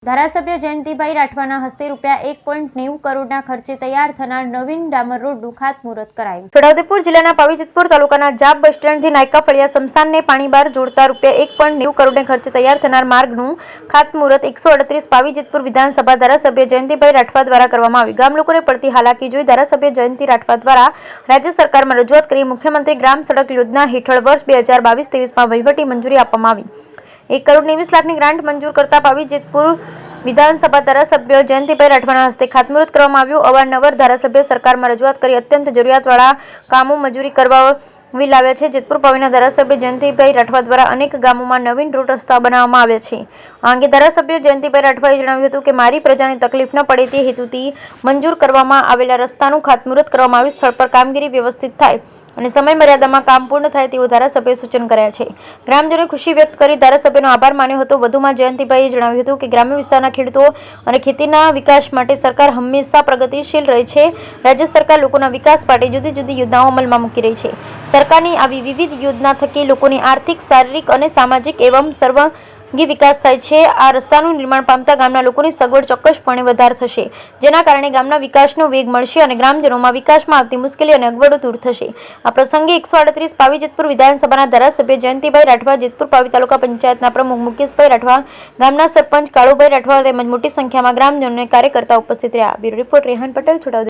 ધારાસભ્ય જયંતિભાઈ રાઠવાના હસ્તે ₹1.90 કરોડના ખર્ચે તૈયાર થનાર નવીન ડામર રોડનું ખાતમુહૂર્ત કરાયું। છોટાઉદેપુર જિલ્લાના પાવીજેતપુર તાલુકાના જાપ બસ સ્ટેન્ડથી નાયકા ફળિયા સ્મશાનને પાણીબાર જોડતા ₹1.90 કરોડના ખર્ચે તૈયાર થનાર માર્ગનું ખાતમુહૂર્ત 138 પાવીજેતપુર વિધાનસભા ધારાસભ્ય જયંતિભાઈ રાઠવા દ્વારા કરવામાં આવ્યું। ગામ લોકોને પડતી હાલાકી જોઈ ધારાસભ્ય જયંતિ રાઠવા દ્વારા રાજ્ય સરકારમાં રજૂઆત કરી મુખ્યમંત્રી ગ્રામ સડક યોજના હેઠળ વર્ષ 2022-23માં વહીવટી મંજૂરી આપવામાં આવી। 1,20 લાખની ગ્રાન્ટ મંજૂર કરતા પાવીજેતપુર વિધાનસભા ધારાસભ્ય જયંતિભાઈ રાઠવાના હસ્તે ખાતમુહૂર્ત કરવામાં આવ્યું। અવારનવાર ધારાસભ્ય સરકારમાં રજૂઆત કરી અત્યંત જરૂરિયાતવાળા કામો મંજૂરી કરવાવી લાવ્યા છે। જેતપુર પાવીના ધારાસભ્ય જયંતિભાઈ રાઠવા દ્વારા અનેક ગામોમાં નવીન રોડ રસ્તા બનાવવામાં આવ્યા છે। આ અંગે ધારાસભ્ય જયંતિભાઈ રાઠવાએ જણાવ્યું હતું કે મારી પ્રજાને તકલીફ ન પડે તે હેતુથી મંજૂર કરવામાં આવેલા રસ્તાનું ખાતમુહૂર્ત કરવામાં આવ્યું। સ્થળ પર કામગીરી વ્યવસ્થિત થાય અને સમય મર્યાદામાં કામ પૂર્ણ થાય તેવું ધારાસભ્યએ સૂચન કર્યા છે। ગ્રામજનોએ ખુશી વ્યક્ત કરી ધારાસભ્યનો આભાર માન્યો હતો। વધુમાં જયંતિભાઈએ જણાવ્યું હતું કે ગ્રામ્ય વિસ્તારના ખેડૂતો અને ખેતીના વિકાસ માટે સરકાર હંમેશા પ્રગતિશીલ રહી છે। રાજ્ય સરકાર લોકોના વિકાસ માટે જુદી જુદી યોજનાઓ અમલમાં મૂકી રહી છે। સરકારની આવી વિવિધ યોજના થકી લોકોની આર્થિક, શારીરિક અને સામાજિક એવં સર્વાંગી વિકાસ થાય છે। આ રસ્તાનું નિર્માણ પામતા ગામના લોકોની સગવડ ચોક્કસપણે વધાર થશે, જેના કારણે ગામના વિકાસનો વેગ મળશે અને ગ્રામજનોમાં વિકાસમાં આવતી મુશ્કેલી અને અગવડો દૂર થશે। આ પ્રસંગે 138 પાવીજેતપુર વિધાનસભાના ધારાસભ્ય જયંતિભાઈ રાઠવા, જેતપુર પાવી તાલુકા પંચાયતના પ્રમુખ મુકેશભાઈ રાઠવા, ગામના સરપંચ કાળુભાઈ રાઠવા તેમજ મોટી સંખ્યામાં ગ્રામજનો અને કાર્યકર્તાઓ ઉપસ્થિત રહ્યા। Bureau report Rehan Patel, Chhota Udepur.